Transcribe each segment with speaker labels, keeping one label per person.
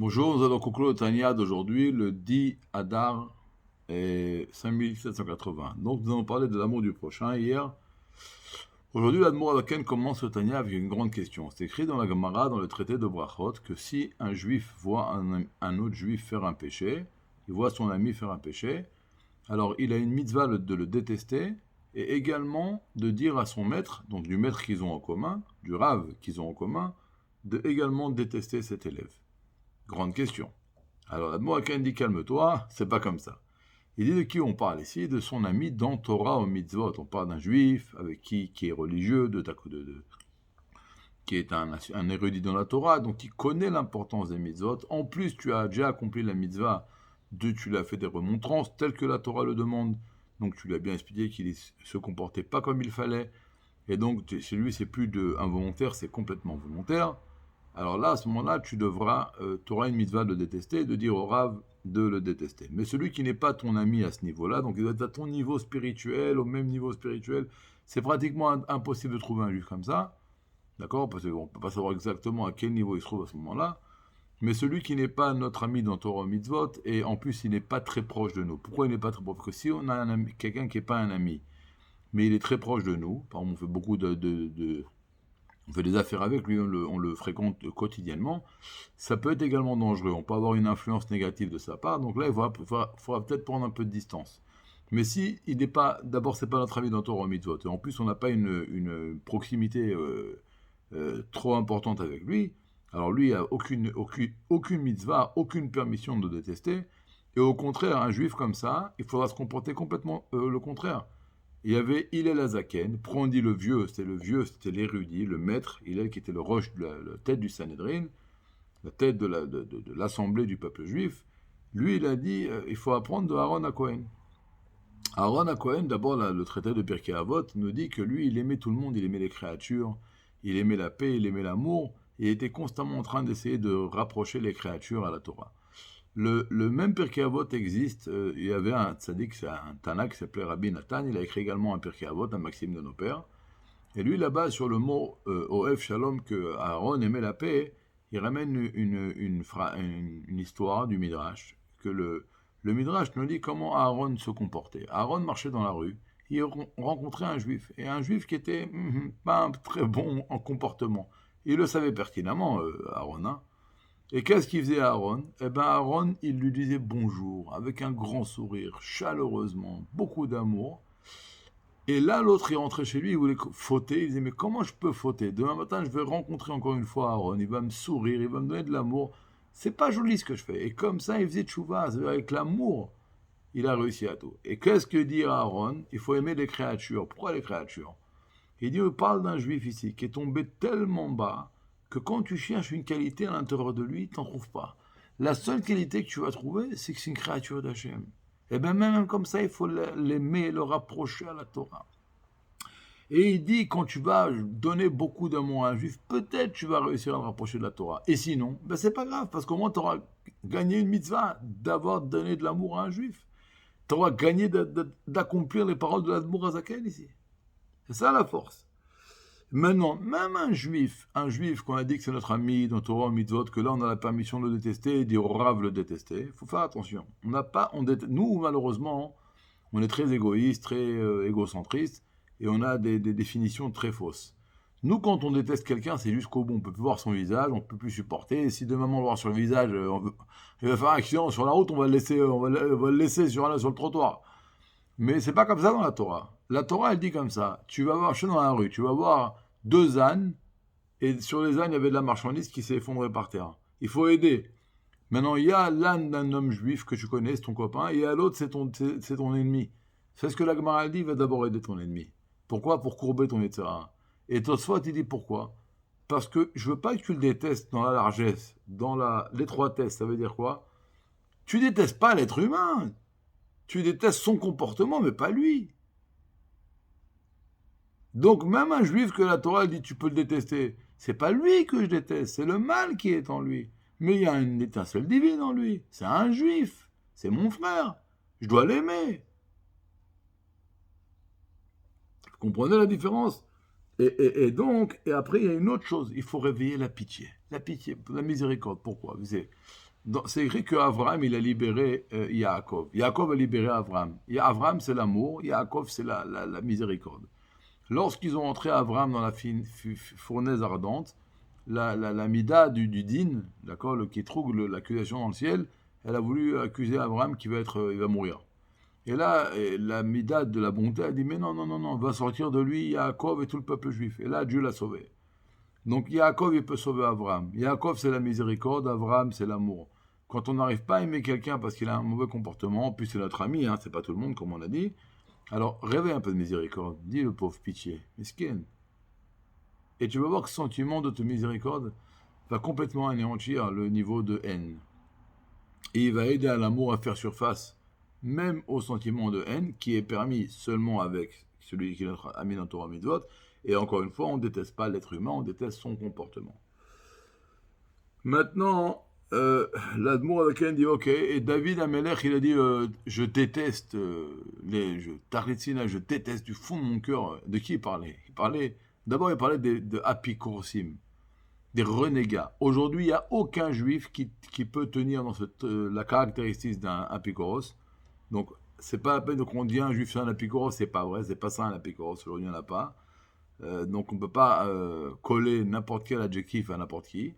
Speaker 1: Bonjour, nous allons conclure le Tanya d'aujourd'hui, le 10 Adar et 5780. Donc nous allons parler de l'amour du prochain hier. Aujourd'hui, l'Admour Azaken commence le Tanya avec une grande question. C'est écrit dans la Gemara, dans le traité de Brachot, que si un juif voit un autre juif faire un péché, il voit son ami faire un péché, alors il a une mitzvah de le détester et également de dire à son maître, donc du maître qu'ils ont en commun, du rave qu'ils ont en commun, de également détester cet élève. Grande question. Alors, l'Admoraken dit calme-toi, c'est pas comme ça. Il dit de qui on parle ici? De son ami dans Torah ou Mitzvot. On parle d'un juif avec qui est religieux, qui est un érudit dans la Torah, donc qui connaît l'importance des Mitzvot. En plus, tu as déjà accompli la Mitzvah, tu lui as fait des remontrances telles que la Torah le demande. Donc tu lui as bien expliqué qu'il ne se comportait pas comme il fallait. Et donc chez lui, c'est plus involontaire, c'est complètement volontaire. Alors là, à ce moment-là, tu auras une mitzvah de le détester, de dire au Rav de le détester. Mais celui qui n'est pas ton ami à ce niveau-là, donc il doit être à ton niveau spirituel, au même niveau spirituel, c'est pratiquement impossible de trouver un juif comme ça, d'accord? Parce qu'on ne peut pas savoir exactement à quel niveau il se trouve à ce moment-là. Mais celui qui n'est pas notre ami dans Torah Mitzvot, et en plus il n'est pas très proche de nous. Pourquoi il n'est pas très proche? Parce que si on a quelqu'un qui n'est pas un ami, mais il est très proche de nous, par exemple on fait beaucoup on fait des affaires avec lui, on le fréquente quotidiennement, ça peut être également dangereux. On peut avoir une influence négative de sa part. Donc là, faudra peut-être prendre un peu de distance. Mais si il n'est pas, d'abord, c'est pas notre ami dans Torah Mitzvot. En plus, on n'a pas une proximité trop importante avec lui. Alors lui, il a aucune mitzvah, aucune permission de détester. Et au contraire, un juif comme ça, il faudra se comporter complètement le contraire. Il y avait Hillel Azaken, Prandi le vieux, c'était l'érudit, le maître, Hillel qui était le roche de la tête du Sanhedrin, la tête de l'assemblée du peuple juif. Lui, il a dit, il faut apprendre de Aaron à Cohen. Aaron à Cohen, d'abord le traité de Pirkei Avot nous dit que lui, il aimait tout le monde, il aimait les créatures, il aimait la paix, il aimait l'amour, et il était constamment en train d'essayer de rapprocher les créatures à la Torah. Le même Pirkei Avot existe. Il y avait un tzaddik, c'est un Tana qui s'appelait Rabbi Nathan. Il a écrit également un Pirkei Avot, un Maxime de nos pères. Et lui, là-bas, sur le mot Oev Shalom, que Aaron aimait la paix, il ramène une histoire du Midrash, que le Midrash nous dit comment Aaron se comportait. Aaron marchait dans la rue, il rencontrait un juif, et un juif qui était pas très bon en comportement. Il le savait pertinemment, Aaron, hein. Et qu'est-ce qu'il faisait Aaron? Eh bien, Aaron, il lui disait bonjour, avec un grand sourire, chaleureusement, beaucoup d'amour. Et là, l'autre, il rentrait chez lui, il voulait fauter. Il disait, mais comment je peux fauter? Demain matin, je vais rencontrer encore une fois Aaron. Il va me sourire, il va me donner de l'amour. C'est pas joli ce que je fais. Et comme ça, il faisait tchouva. Avec l'amour, il a réussi à tout. Et qu'est-ce que dit Aaron? Il faut aimer les créatures. Pourquoi les créatures? Il dit, on parle d'un juif ici qui est tombé tellement bas que quand tu cherches une qualité à l'intérieur de lui, tu n'en trouves pas. La seule qualité que tu vas trouver, c'est que c'est une créature d'Hachem. Et bien même comme ça, il faut l'aimer, le rapprocher à la Torah. Et il dit, quand tu vas donner beaucoup d'amour à un juif, peut-être tu vas réussir à le rapprocher de la Torah. Et sinon, ben c'est pas grave, parce qu'au moins tu auras gagné une mitzvah d'avoir donné de l'amour à un juif. Tu auras gagné d'accomplir les paroles de l'Admour Azaken ici. C'est ça la force. Maintenant, même un juif qu'on a dit que c'est notre ami dans Torah Mitzvot, que là on a la permission de le détester et dire au Rav le détester, il faut faire attention. Nous, malheureusement, on est très égoïste, très égocentriste, et on a des définitions très fausses. Nous, quand on déteste quelqu'un, c'est jusqu'au bout. On peut plus voir son visage, on peut plus supporter. Et si demain on va voir sur le visage, il va faire un accident sur la route, on va le laisser sur le trottoir. Mais c'est pas comme ça dans la Torah. La Torah, elle dit comme ça. Tu vas voir, je suis dans la rue, tu vas voir deux ânes, et sur les ânes, il y avait de la marchandise qui s'est effondrée par terre. Il faut aider. Maintenant, il y a l'âne d'un homme juif que tu connais, c'est ton copain, et il y a l'autre, c'est ton ennemi. C'est ce que la Gemara dit, va d'abord aider ton ennemi. Pourquoi? Pour courber ton etc. Et Tosfot, il dit pourquoi? Parce que je veux pas que tu le détestes dans la largesse, dans l'étroitesse. Ça veut dire quoi? Tu détestes pas l'être humain. Tu détestes son comportement, mais pas lui. Donc même un juif que la Torah dit tu peux le détester, c'est pas lui que je déteste, c'est le mal qui est en lui. Mais il y a une étincelle divine en lui. C'est un juif, c'est mon frère. Je dois l'aimer. Vous comprenez la différence? Et donc, et après, il y a une autre chose, il faut réveiller la pitié, la miséricorde. Pourquoi? C'est écrit qu'Abraham, il a libéré Yaakov. Yaakov a libéré Abraham. Abraham, c'est l'amour, Yaakov, c'est la miséricorde. Lorsqu'ils ont entré Abraham dans la fournaise ardente, la Mida du Din, d'accord, qui trouve l'accusation dans le ciel, elle a voulu accuser Abraham il va mourir. Et là, la Mida de la bonté a dit, mais non, non, non, non, va sortir de lui Yaakov et tout le peuple juif. Et là, Dieu l'a sauvé. Donc Yaakov, il peut sauver Abraham. Yaakov, c'est la miséricorde, Abraham, c'est l'amour. Quand on n'arrive pas à aimer quelqu'un parce qu'il a un mauvais comportement, puis c'est notre ami, hein, c'est pas tout le monde, comme on l'a dit, alors réveille un peu de miséricorde. Dis le pauvre pitié, miskin. Et tu vas voir que ce sentiment de miséricorde va complètement anéantir le niveau de haine. Et il va aider à l'amour à faire surface, même au sentiment de haine, qui est permis seulement avec celui qui est notre ami dans Torah Mitzvot. Et encore une fois, on ne déteste pas l'être humain, on déteste son comportement. Maintenant, l'Admour avec elle dit ok, et David Amelech, il a dit je déteste Tarlitzina, je déteste du fond de mon cœur. De qui il parlait d'abord, il parlait de apikoursim, des renégats. Aujourd'hui, il n'y a aucun juif qui peut tenir dans la caractéristique d'un apikoros. Donc, c'est pas la peine qu'on dise un juif c'est un apikoros, c'est pas vrai, c'est pas ça un apikoros, aujourd'hui il n'y en a pas. Donc on ne peut pas coller n'importe quel adjectif à n'importe qui.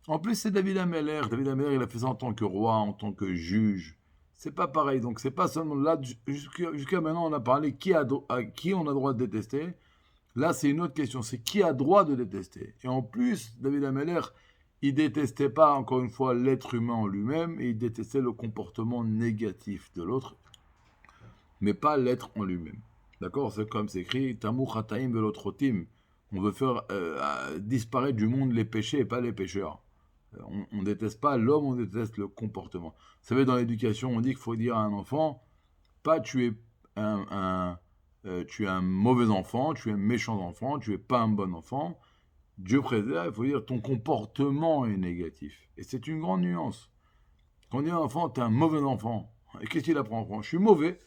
Speaker 1: En plus, c'est David Ameller. David Ameller, il a fait ça en tant que roi, en tant que juge. C'est pas pareil. Donc, c'est pas seulement là. Jusqu'à maintenant, on a parlé à qui on a droit de détester. Là, c'est une autre question. C'est qui a droit de détester. Et en plus, David Ameller, il détestait pas, encore une fois, l'être humain en lui-même, et il détestait le comportement négatif de l'autre, mais pas l'être en lui-même. D'accord? C'est comme c'est écrit Tamu Chataim Velotrotim. On veut faire disparaître du monde les péchés et pas les pécheurs. On ne déteste pas l'homme, on déteste le comportement. Vous savez, dans l'éducation, on dit qu'il faut dire à un enfant, pas tu es tu es un mauvais enfant, tu es un méchant enfant, tu es pas un bon enfant. Dieu préserve, il faut dire ton comportement est négatif. Et c'est une grande nuance. Quand on dit à un enfant, tu es un mauvais enfant, et qu'est-ce qu'il apprend enfant? Je suis mauvais.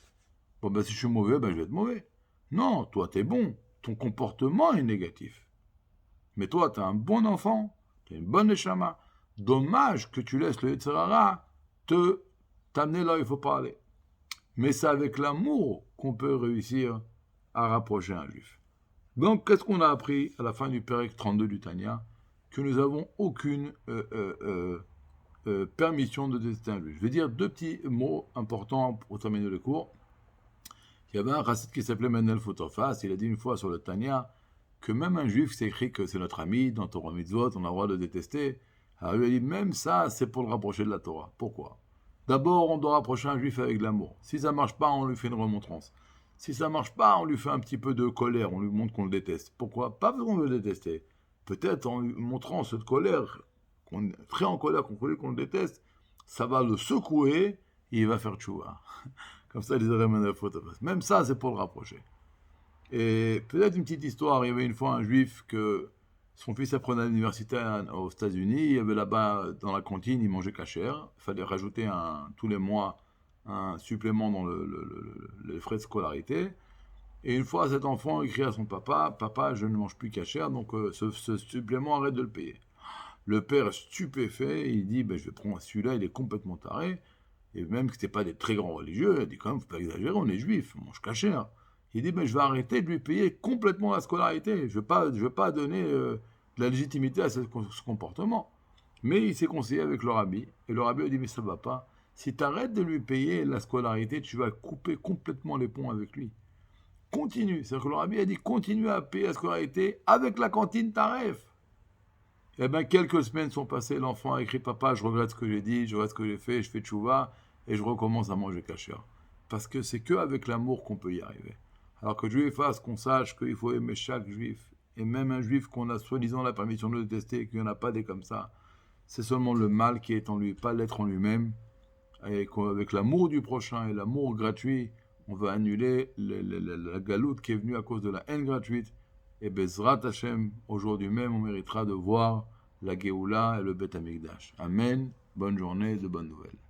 Speaker 1: Bon, ben, si je suis mauvais, ben, je vais être mauvais. Non, toi, tu es bon. Ton comportement est négatif. Mais toi, tu es un bon enfant, tu es une bonne échama. Dommage que tu laisses le Yetzirara t'amener là où il faut pas aller. Mais c'est avec l'amour qu'on peut réussir à rapprocher un juif. Donc, qu'est-ce qu'on a appris à la fin du Pérec 32 du Tanya? Que nous n'avons aucune permission de détester un juif. Je vais dire deux petits mots importants pour terminer le cours. Il y avait un raciste qui s'appelait Menel Fotofas, il a dit une fois sur le Tanya que même un juif, c'est écrit que c'est notre ami, dans Torah Mitzvot, on a le droit de détester. Alors il a dit, même ça, c'est pour le rapprocher de la Torah. Pourquoi? D'abord, on doit rapprocher un juif avec de l'amour. Si ça ne marche pas, on lui fait une remontrance. Si ça ne marche pas, on lui fait un petit peu de colère, on lui montre qu'on le déteste. Pourquoi? Pas parce qu'on veut le détester. Peut-être en lui montrant cette colère, qu'on est très en colère contre lui, qu'on le déteste, ça va le secouer et il va faire tchouva. Comme ça, les Menel Fotofas. Même ça, c'est pour le rapprocher. Et peut-être une petite histoire, il y avait une fois un juif que son fils apprenait à l'université aux États-Unis, il y avait là-bas dans la cantine, il mangeait cachère, il fallait rajouter tous les mois un supplément dans les frais de scolarité. Et une fois, cet enfant écrit à son papa, papa, je ne mange plus cachère, donc ce supplément, arrête de le payer. Le père est stupéfait, il dit, ben, je vais prendre celui-là, il est complètement taré, et même que ce n'était pas des très grands religieux, il dit quand même, faut pas exagérer, on est juif, on mange cachère. Il dit, mais je vais arrêter de lui payer complètement la scolarité. Je ne veux pas donner de la légitimité à ce comportement. Mais il s'est conseillé avec le rabbi. Et le rabbi a dit, mais ça ne va pas. Si tu arrêtes de lui payer la scolarité, tu vas couper complètement les ponts avec lui. Continue. C'est-à-dire que le rabbi a dit, continue à payer la scolarité avec la cantine taref. Eh bien, quelques semaines sont passées. L'enfant a écrit, papa, je regrette ce que j'ai dit, je regrette ce que j'ai fait, je fais tchouva, et je recommence à manger cachère. Parce que c'est qu'avec l'amour qu'on peut y arriver. Alors que Dieu fasse qu'on sache qu'il faut aimer chaque juif, et même un juif qu'on a soi-disant la permission de détester, et qu'il n'y en a pas des comme ça, c'est seulement le mal qui est en lui, pas l'être en lui-même. Et qu'avec l'amour du prochain et l'amour gratuit, on va annuler la galoute qui est venue à cause de la haine gratuite. Et Bezrat Hashem, aujourd'hui même, on méritera de voir la Géoula et le Beth Amikdash. Amen, bonne journée, de bonnes nouvelles.